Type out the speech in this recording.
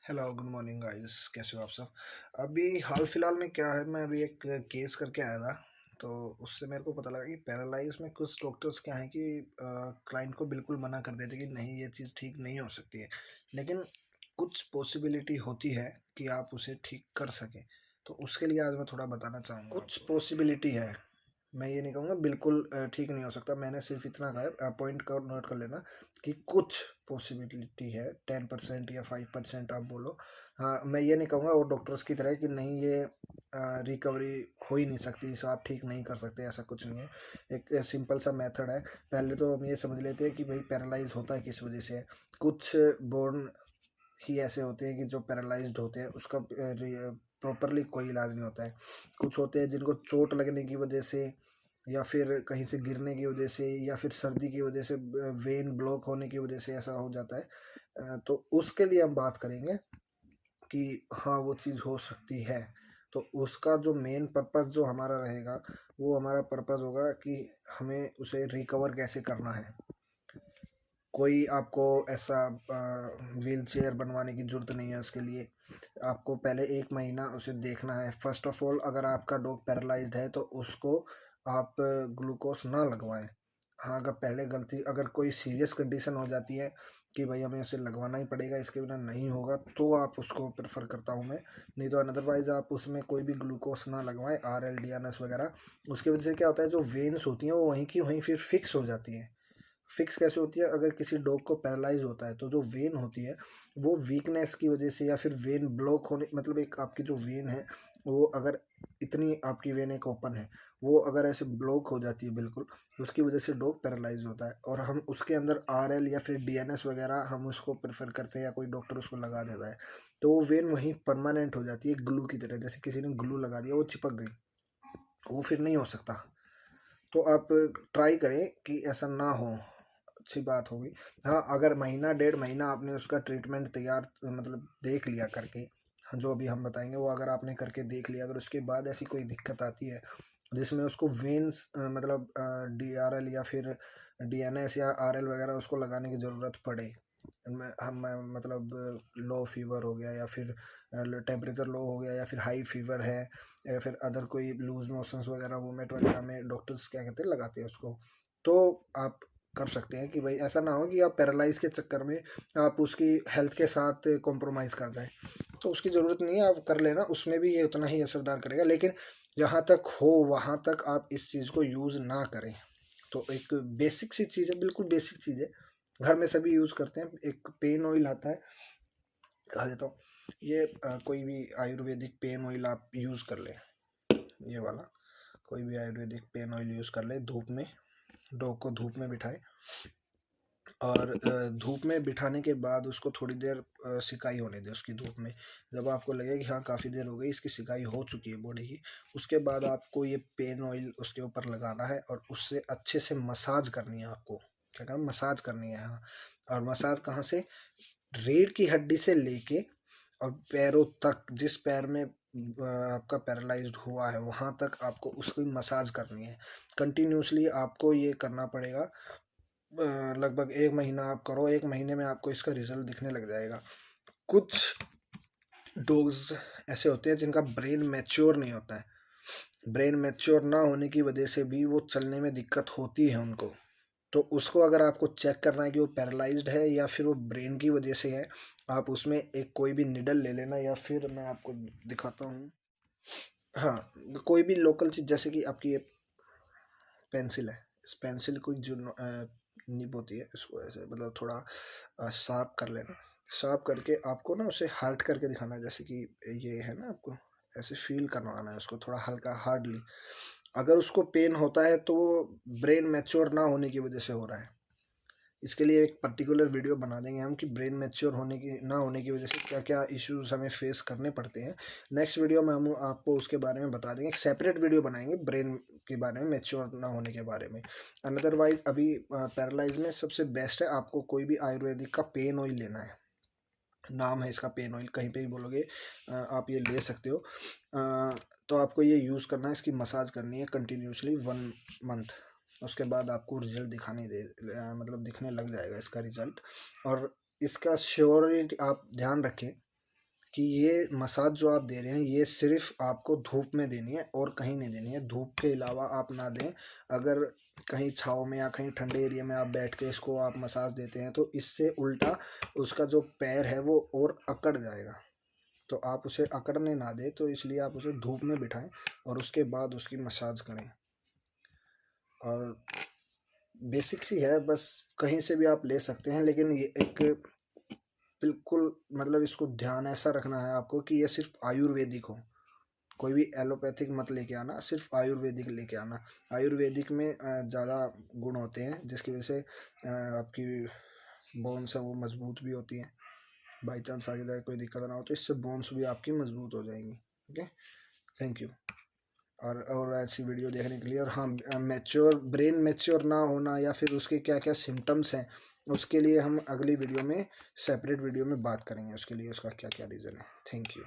Hello good morning guys, कैसे हो आप सब। अभी हाल फिलहाल में क्या है, मैं अभी एक केस करके आया था। तो उससे मेरे को पता लगा कि पैरालाइज में कुछ डॉक्टर्स क्या हैं कि क्लाइंट को बिल्कुल मना कर देते कि नहीं, ये चीज़ ठीक नहीं हो सकती है। लेकिन कुछ पॉसिबिलिटी होती है कि आप उसे ठीक कर सकें। तो उसके लिए आज मैं थोड़ा बताना चाहूँगा। कुछ पॉसिबिलिटी है, मैं ये नहीं कहूँगा बिल्कुल ठीक नहीं हो सकता। मैंने सिर्फ इतना कहा है, पॉइंट कर नोट कर लेना कि कुछ पॉसिबिलिटी है, 10% या 5% आप बोलो। हाँ, मैं ये नहीं कहूँगा और डॉक्टर्स की तरह कि नहीं, ये रिकवरी हो ही नहीं सकती, इसे आप ठीक नहीं कर सकते, ऐसा कुछ नहीं है। एक सिंपल सा मेथड है। पहले तो हम ये समझ लेते हैं कि भाई पैरालाइज होता है किस वजह से है। कुछ बोर्न ही ऐसे होते हैं कि जो पैरालाइज्ड होते हैं, उसका प्रॉपरली कोई इलाज नहीं होता है। कुछ होते हैं जिनको चोट लगने की वजह से या फिर कहीं से गिरने की वजह से या फिर सर्दी की वजह से, वेन ब्लॉक होने की वजह से ऐसा हो जाता है। तो उसके लिए हम बात करेंगे कि हाँ, वो चीज़ हो सकती है। तो उसका जो मेन पर्पस जो हमारा रहेगा, वो हमारा पर्पस होगा कि हमें उसे रिकवर कैसे करना है। कोई आपको ऐसा व्हील चेयर बनवाने की ज़रूरत नहीं है उसके लिए। आपको पहले 1 महीना उसे देखना है। फर्स्ट ऑफ ऑल, अगर आपका डॉग पैरालाइज्ड है तो उसको आप ग्लूकोज ना लगवाएं। हाँ, अगर पहले गलती, अगर कोई सीरियस कंडीशन हो जाती है कि भाई हमें उसे लगवाना ही पड़ेगा, इसके बिना नहीं होगा, तो आप उसको प्रेफर करता हूँ मैं। नहीं तो अदरवाइज़ आप उसमें कोई भी ग्लूकोज ना लगवाएं, RLDNS वगैरह। उसकी वजह से क्या होता है, जो वेन्स होती हैं वो वहीं की वहीं फिर फिक्स हो जाती हैं। फिक्स कैसे होती है, अगर किसी डॉग को पैरालाइज होता है तो जो वेन होती है वो वीकनेस की वजह से या फिर वेन ब्लॉक होने, मतलब एक आपकी जो वेन है वो अगर इतनी, आपकी वेन एक ओपन है, वो अगर ऐसे ब्लॉक हो जाती है बिल्कुल, उसकी वजह से डॉग पैरालाइज होता है। और हम उसके अंदर RL या फिर DNS वगैरह हम उसको प्रेफर करते हैं या कोई डॉक्टर उसको लगा देता है, तो वो वेन वहीं परमानेंट हो जाती है ग्लू की तरह। जैसे किसी ने ग्लू लगा दिया, वो चिपक गई, वो फिर नहीं हो सकता। तो आप ट्राई करें कि ऐसा ना हो, अच्छी बात होगी। हाँ, अगर महीना 1.5 महीना आपने उसका ट्रीटमेंट तैयार, मतलब देख लिया करके, जो अभी हम बताएंगे वो अगर आपने करके देख लिया, अगर उसके बाद ऐसी कोई दिक्कत आती है जिसमें उसको वेन्स, मतलब DRL या फिर DNS या RL वगैरह उसको लगाने की ज़रूरत पड़े, मतलब लो फीवर हो गया या फिर टेम्परेचर लो हो गया या फिर हाई फीवर है या फिर अदर कोई लूज मोशंस वगैरह, वोमिट वगैरह में डॉक्टर्स क्या कहते हैं, लगाते हैं उसको। तो आप कर सकते हैं कि भाई ऐसा ना हो कि आप पैरालाइज के चक्कर में आप उसकी हेल्थ के साथ कॉम्प्रोमाइज़ कर जाएं। तो उसकी ज़रूरत नहीं है, आप कर लेना, उसमें भी ये उतना ही असरदार करेगा। लेकिन जहाँ तक हो वहाँ तक आप इस चीज़ को यूज़ ना करें। तो एक बेसिक सी चीज़ है, बिल्कुल बेसिक चीज़ है, घर में सभी यूज़ करते हैं। एक पेन ऑयल आता है, कहा देता हूँ, ये कोई भी आयुर्वेदिक पेन ऑयल आप यूज़ कर लें, ये वाला कोई भी आयुर्वेदिक पेन ऑयल यूज़ कर ले। धूप में, डॉग को धूप में बिठाएं और धूप में बिठाने के बाद उसको थोड़ी देर सिकाई होने दें उसकी धूप में। जब आपको लगे कि हाँ, काफ़ी देर हो गई, इसकी सिकाई हो चुकी है बॉडी की, उसके बाद आपको ये पेन ऑयल उसके ऊपर लगाना है और उससे अच्छे से मसाज करनी है। आपको क्या करना, मसाज करनी है। हाँ, और मसाज कहाँ से, रीढ़ की हड्डी से लेके और पैरों तक, जिस पैर में आपका पैरालाइज्ड हुआ है वहाँ तक आपको उसकी मसाज करनी है। कंटिन्यूसली आपको ये करना पड़ेगा। लगभग 1 महीना आप करो, 1 महीने में आपको इसका रिजल्ट दिखने लग जाएगा। कुछ डॉग्स ऐसे होते हैं जिनका ब्रेन मैच्योर नहीं होता है। ब्रेन मैच्योर ना होने की वजह से भी वो चलने में दिक्कत होती है उनको। तो उसको अगर आपको चेक करना है कि वो पैरालाइज्ड है या फिर वो ब्रेन की वजह से है, आप उसमें एक कोई भी निडल ले लेना, या फिर मैं आपको दिखाता हूँ। हाँ, कोई भी लोकल चीज़, जैसे कि आपकी ये पेंसिल है, इस पेंसिल को जो निब होती है, इसको ऐसे मतलब थोड़ा शार्प कर लेना। शार्प करके आपको ना उसे हार्ड करके दिखाना है, जैसे कि ये है ना, आपको ऐसे फील करवाना है उसको थोड़ा हल्का हार्डली। अगर उसको पेन होता है तो वो ब्रेन मैच्योर ना होने की वजह से हो रहा है। इसके लिए एक पर्टिकुलर वीडियो बना देंगे हम कि ब्रेन मैच्योर होने की ना होने की वजह से क्या क्या इश्यूज हमें फेस करने पड़ते हैं। नेक्स्ट वीडियो में हम आपको उसके बारे में बता देंगे, एक सेपरेट वीडियो बनाएंगे ब्रेन के बारे में, मैच्योर ना होने के बारे में। अनदरवाइज अभी पैरालाइज में सबसे बेस्ट है, आपको कोई भी आयुर्वेदिक का पेन ऑयल लेना है। नाम है इसका पेन ऑयल, कहीं पे भी बोलोगे आप ये ले सकते हो। तो आपको ये यूज़ करना है, इसकी मसाज करनी है कंटिन्यूसली 1 मंथ। उसके बाद आपको रिजल्ट दिखाने दे, मतलब दिखने लग जाएगा इसका रिजल्ट। और इसका श्योरिटी आप ध्यान रखें कि ये मसाज जो आप दे रहे हैं ये सिर्फ आपको धूप में देनी है और कहीं नहीं देनी है, धूप के अलावा आप ना दें। अगर कहीं छाँव में या कहीं ठंडे एरिया में आप बैठ के इसको आप मसाज देते हैं तो इससे उल्टा उसका जो पैर है वो और अकड़ जाएगा। तो आप उसे अकड़ने ना दें, तो इसलिए आप उसे धूप में बिठाएं और उसके बाद उसकी मसाज करें। और बेसिक सी है, बस कहीं से भी आप ले सकते हैं, लेकिन ये एक बिल्कुल मतलब इसको ध्यान ऐसा रखना है आपको कि ये सिर्फ आयुर्वेदिक हो। कोई भी एलोपैथिक मत लेके आना, सिर्फ आयुर्वेदिक लेके आना। आयुर्वेदिक में ज़्यादा गुण होते हैं जिसकी वजह से आपकी बोन्स हैं वो मजबूत भी होती हैं। बाई चांस आगे जाके कोई दिक्कत ना हो तो इससे बोन्स भी आपकी मजबूत हो जाएंगी। Okay, thank you. और ऐसी वीडियो देखने के लिए। और हाँ, मैच्योर ब्रेन मैच्योर ना होना या फिर उसके क्या क्या सिम्टम्स हैं, उसके लिए हम अगली वीडियो में सेपरेट वीडियो में बात करेंगे, उसके लिए उसका क्या क्या रीज़न है। Thank you.